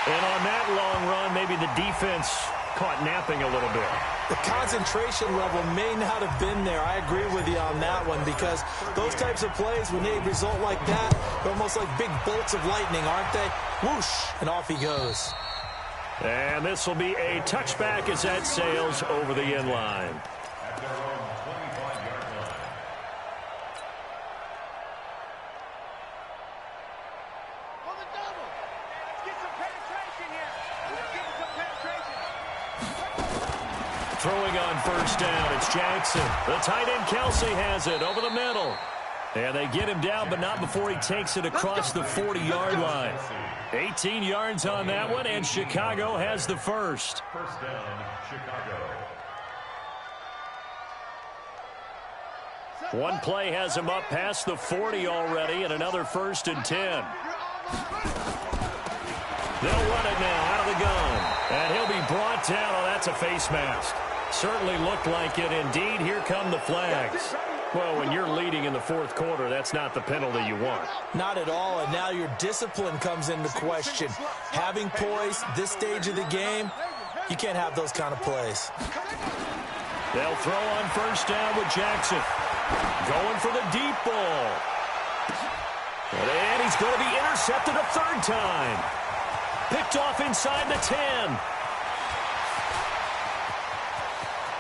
And on that long run, maybe the defense caught napping a little bit. The concentration level may not have been there. I agree with you on that one, because those types of plays, when they result like that, they're almost like big bolts of lightning, aren't they? Whoosh, and off he goes. And this will be a touchback as that sails over the end line. At their own 25-yard line. For the double. Let's get some penetration here. Let's get some penetration. Throwing on 1st down, it's Jackson. The tight end, Kelsey, has it over the middle. And they get him down, but not before he takes it across the 40-yard line. 18 yards on that one, and Chicago has the first. 1st down, Chicago. One play has him up past the 40 already, and another 1st and 10. They'll run it now out of the gun. And he'll be brought down. Oh, that's a face mask. Certainly looked like it. Indeed, here come the flags. Well, when you're leading in the 4th quarter, that's not the penalty you want. Not at all, and now your discipline comes into question. Having poise this stage of the game, you can't have those kind of plays. They'll throw on 1st down with Jackson. Going for the deep ball. And he's going to be intercepted a 3rd time. Picked off inside the 10.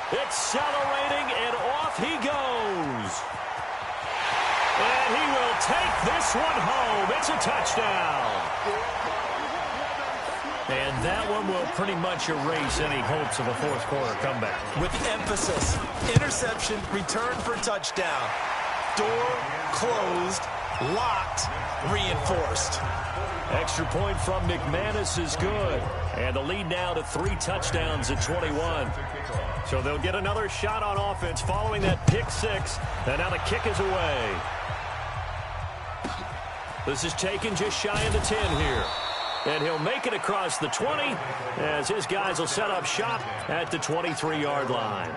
Accelerating, and off he goes. And he will take this one home. It's a touchdown. And that one will pretty much erase any hopes of a 4th quarter comeback. With emphasis, interception, return for touchdown. Door closed, locked, reinforced. Extra point from McManus is good. And the lead now to 3 touchdowns at 21. So they'll get another shot on offense following that pick 6. And now the kick is away. This is taken just shy of the 10 here. And he'll make it across the 20 as his guys will set up shop at the 23-yard line.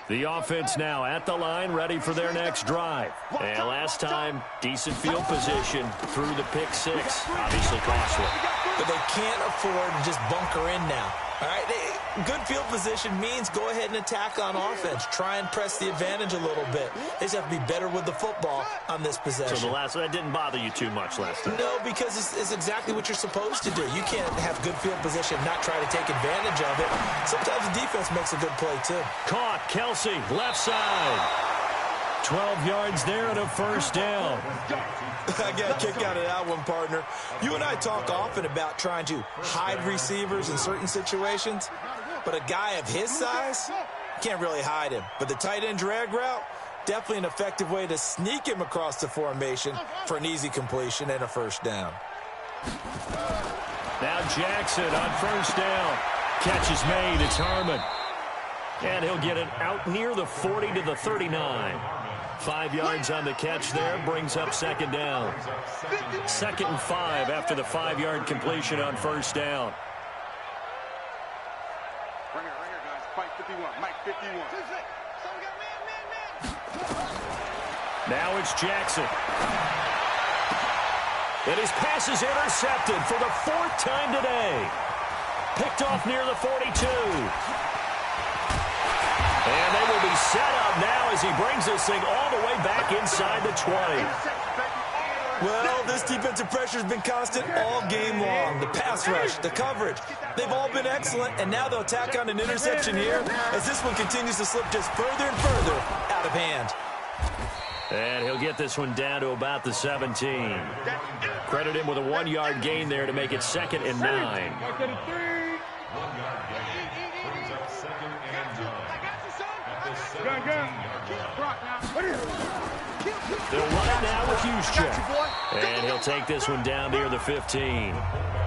The offense now at the line, ready for their next drive. And last time, decent field position through the pick 6. Obviously costly. But they can't afford to just bunker in now. All right, good field position means go ahead and attack on offense. Try and press the advantage a little bit. They just have to be better with the football on this possession. So that didn't bother you too much last time? No, because it's exactly what you're supposed to do. You can't have good field position and not try to take advantage of it. Sometimes the defense makes a good play, too. Caught, Kelsey, left side. 12 yards there and a 1st down. I got a kick out of that one, partner. You and I talk often about trying to hide receivers in certain situations, but a guy of his size, can't really hide him. But the tight end drag route, definitely an effective way to sneak him across the formation for an easy completion and a first down. Now Jackson on first down. Catch is made. It's Harmon. And he'll get it out near the 40 to the 39. 5 yards on the catch there. Brings up second down. 2nd and 5 after the 5-yard completion on first down. Right here, guys. Mike 51. Mike 51. Now it's Jackson. And his pass is intercepted for the 4th time today. Picked off near the 42. And they will be set up now as he brings this thing all the way back inside the 20. Well, this defensive pressure has been constant all game long. The pass rush, the coverage, they've all been excellent, and now they'll tack on an interception here as this one continues to slip just further and further out of hand. And he'll get this one down to about the 17. Credit him with a 1-yard gain there to make it 2nd and 9. 1 yard gain. Brings up 2nd and 9. At the 17-yard line. They'll run it now with Juszczyk. And he'll take this one down near the 15.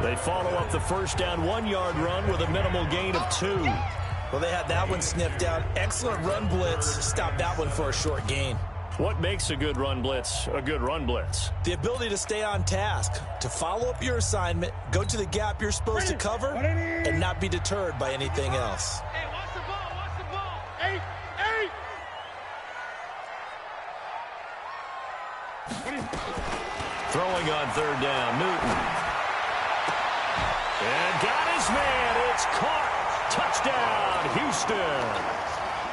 They follow up the first down 1-yard run with a minimal gain of 2. Well, they had that one sniffed out. Excellent run blitz. Stopped that one for a short gain. What makes a good run blitz a good run blitz? The ability to stay on task, to follow up your assignment, go to the gap you're supposed to cover, and not be deterred by anything else. Hey, watch the ball. Watch the ball. Hey. Throwing on 3rd down, Newton. And got his man. It's caught. Touchdown, Houston.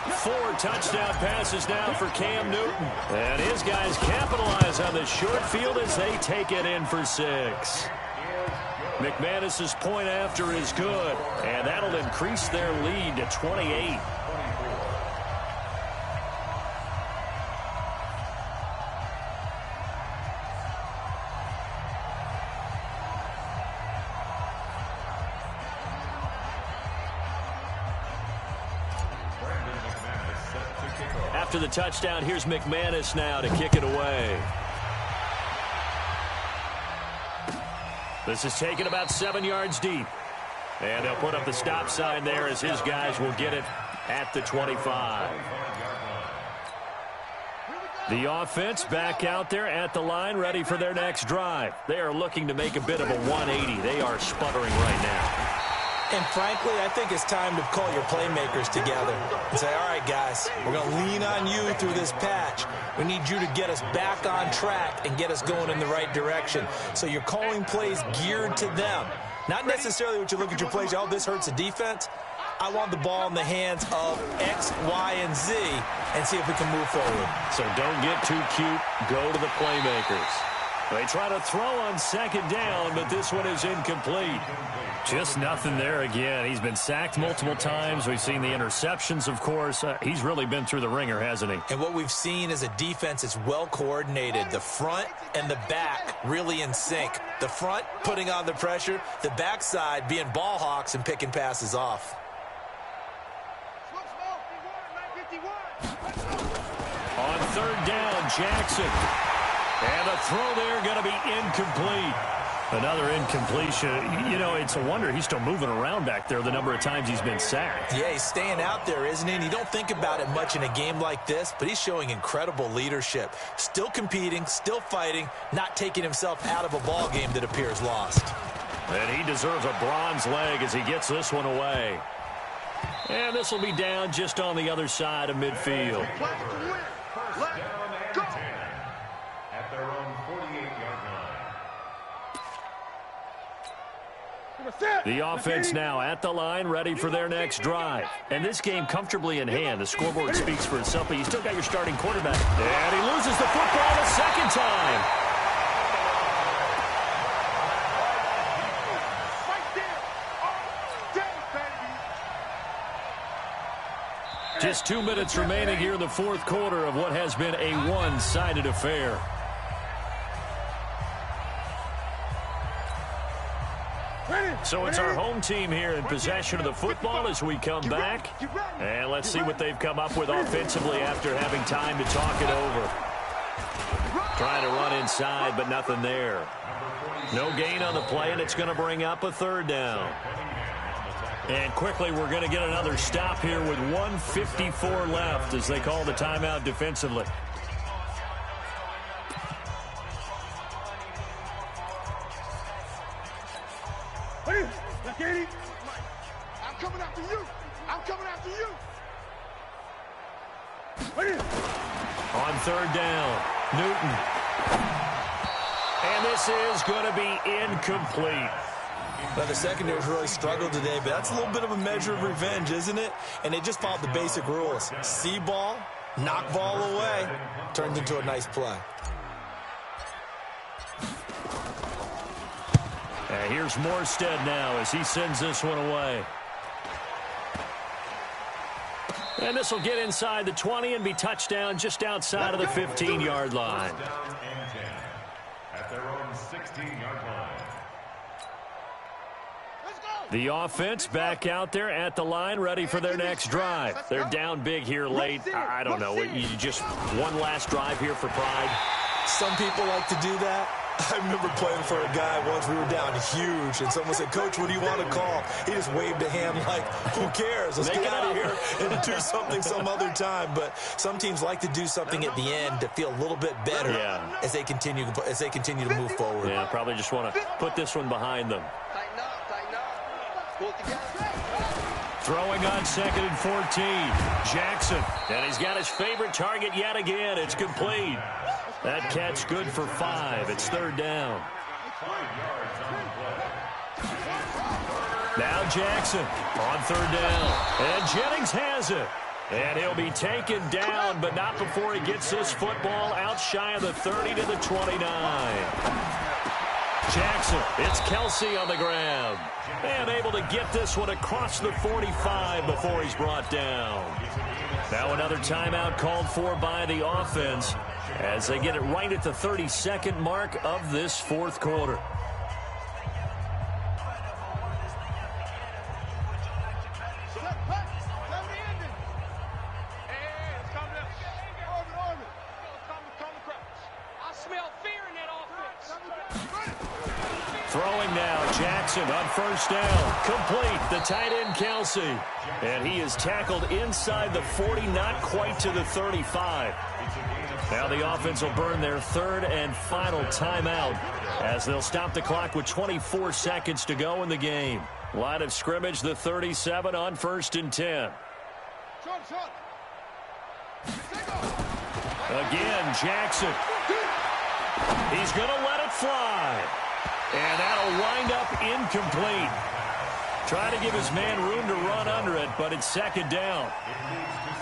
4 touchdown passes now for Cam Newton. And his guys capitalize on the short field as they take it in for 6. McManus's point after is good, and that'll increase their lead to 28. After the touchdown, here's McManus now to kick it away. This is taken about 7 yards deep. And they'll put up the stop sign there as his guys will get it at the 25. The offense back out there at the line, ready for their next drive. They are looking to make a bit of a 180. They are sputtering right now. And frankly, I think it's time to call your playmakers together and say, all right, guys, we're going to lean on you through this patch. We need you to get us back on track and get us going in the right direction. So you're calling plays geared to them. Not necessarily what you look at your plays, oh, this hurts the defense. I want the ball in the hands of X, Y, and Z and see if we can move forward. So don't get too cute. Go to the playmakers. They try to throw on 2nd down, but this one is incomplete. Just nothing there again. He's been sacked multiple times. We've seen the interceptions, of course. He's really been through the ringer, hasn't he? And what we've seen is a defense that's well coordinated. The front and the back really in sync. The front putting on the pressure, the backside being ball hawks and picking passes off. On 3rd down, Jackson. And the throw there going to be incomplete. Another incompletion. You know, it's a wonder he's still moving around back there the number of times he's been sacked. Yeah, he's staying out there, isn't he? And you don't think about it much in a game like this, but he's showing incredible leadership. Still competing, still fighting, not taking himself out of a ball game that appears lost. And he deserves a bronze leg as he gets this one away. And this will be down just on the other side of midfield. First down and 10 at their own 48-yard line. The offense now at the line, ready for their next drive. And this game comfortably in hand. The scoreboard speaks for itself, but you still got your starting quarterback. And he loses the football the 2nd time. Just 2 minutes remaining here in the 4th quarter of what has been a one-sided affair. So it's our home team here in possession of the football as we come back. And let's see what they've come up with offensively after having time to talk it over. Trying to run inside, but nothing there. No gain on the play, and it's going to bring up a third down. And quickly, we're going to get another stop here with 1:54 left as they call the timeout defensively. I'm coming after you. I'm coming after you. On third down, Newton. And this is going to be incomplete. Now, the secondary's really struggled today, but that's a little bit of a measure of revenge, isn't it? And they just followed the basic rules. See ball, knock ball away, turns into a nice play. And here's Morstead now as he sends this one away. And this will get inside the 20 and be touchdown just outside of the 15-yard line. Down and 10 at their own 16-yard line. The offense back out there at the line, ready for their next drive. They're down big here late. I don't know. You just one last drive here for pride. Some people like to do that. I remember playing for a guy once. We were down huge, and someone said, "Coach, what do you want to call?" He just waved a hand like, "Who cares? Let's get out of here and do something some other time." But some teams like to do something at the end to feel a little bit better as they continue to move forward. Yeah, probably just want to put this one behind them. Tighten up, tighten up. Pull together. Throwing on 2nd and 14. Jackson, and he's got his favorite target yet again. It's complete. That catch good for 5. It's third down. 5 yards on the play. Now Jackson on third down. And Jennings has it. And he'll be taken down, but not before he gets this football out shy of the 30 to the 29. Jackson, it's Kelsey on the ground. And able to get this one across the 45 before he's brought down. Now another timeout called for by the offense as they get it right at the 32nd mark of this fourth quarter. Throwing now, Jackson on first down. Complete, the tight end Kelsey. And he is tackled inside the 40, not quite to the 35. Now the offense will burn their third and final timeout as they'll stop the clock with 24 seconds to go in the game. Line of scrimmage, the 37 on 1st and 10. Again, Jackson. He's going to let it fly. And that'll wind up incomplete. Trying to give his man room to run under it, but it's 2nd down.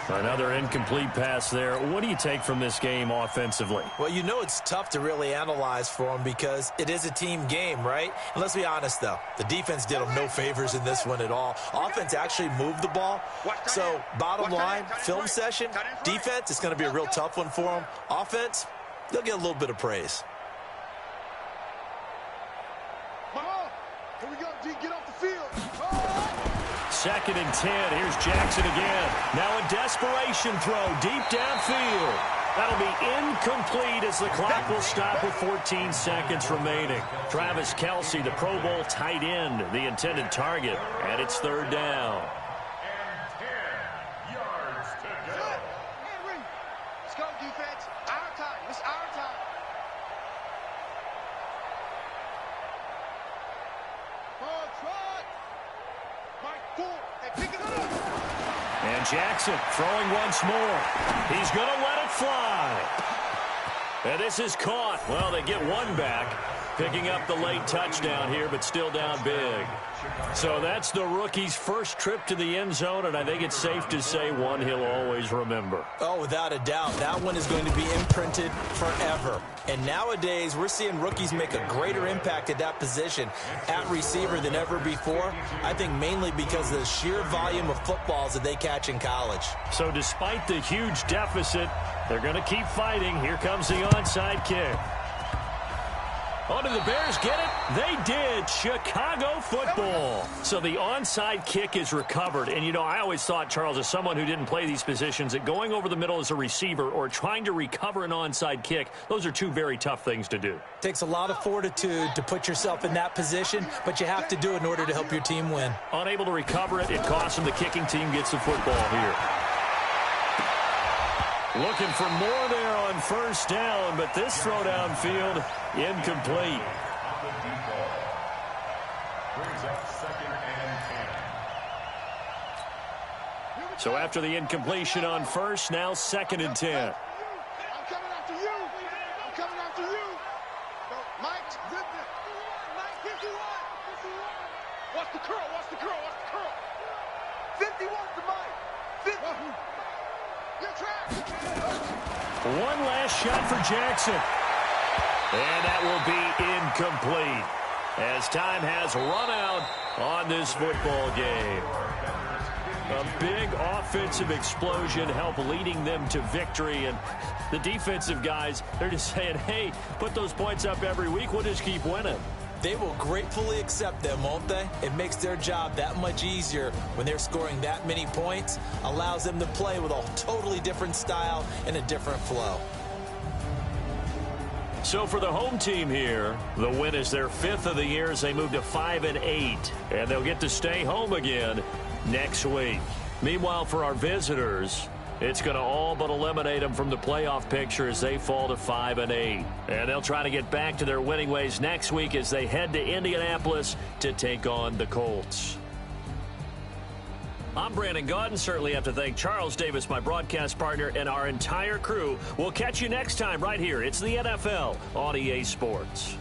Another incomplete pass there. What do you take from this game offensively? Well, you know it's tough to really analyze for them because it is a team game, right? And let's be honest, though. The defense did them no favors in this one at all. Offense actually moved the ball. So, bottom line, film session, defense, it's going to be a real tough one for them. Offense, they'll get a little bit of praise. Here we go, G. Get off the field. 2nd and 10. Here's Jackson again. Now a desperation throw deep downfield. That'll be incomplete as the clock will stop with 14 seconds remaining. Travis Kelsey, the Pro Bowl tight end, the intended target, and it's 3rd down. And 10 yards to go. Let's go, defense. Our time. It's our time. And Jackson throwing once more. He's going to let it fly. And this is caught. Well, they get one back, picking up the late touchdown here, but still down big. So that's the rookie's first trip to the end zone, and I think it's safe to say one he'll always remember. Oh, without a doubt. That one is going to be imprinted forever. And nowadays, we're seeing rookies make a greater impact at that position at receiver than ever before. I think mainly because of the sheer volume of footballs that they catch in college. So despite the huge deficit, they're going to keep fighting. Here comes the onside kick. Oh, did the Bears get it? They did. Chicago football. So the onside kick is recovered. And, you know, I always thought, Charles, as someone who didn't play these positions, that going over the middle as a receiver or trying to recover an onside kick, those are two very tough things to do. Takes a lot of fortitude to put yourself in that position, but you have to do it in order to help your team win. Unable to recover it, it costs them. The kicking team gets the football here. Looking for more there on first down, but this throw downfield incomplete. So after the incompletion on first, now 2nd and 10. I'm coming after you. I'm coming after you. No, Mike, zip it. Mike, 51. Watch the curl. Watch the curl. Watch the curl. 51 to Mike. 50. Your track. One last shot for Jackson. And that will be incomplete as time has run out on this football game. A big offensive explosion helped leading them to victory. And the defensive guys, they're just saying, hey, put those points up every week. We'll just keep winning. They will gratefully accept them, won't they? It makes their job that much easier when they're scoring that many points. Allows them to play with a totally different style and a different flow. So for the home team here, the win is their 5th of the year as they move to 5-8. And they'll get to stay home again next week. Meanwhile, for our visitors, it's going to all but eliminate them from the playoff picture as they fall to 5-8. And they'll try to get back to their winning ways next week as they head to Indianapolis to take on the Colts. I'm Brandon Gaudin. Certainly have to thank Charles Davis, my broadcast partner, and our entire crew. We'll catch you next time right here. It's the NFL on EA Sports.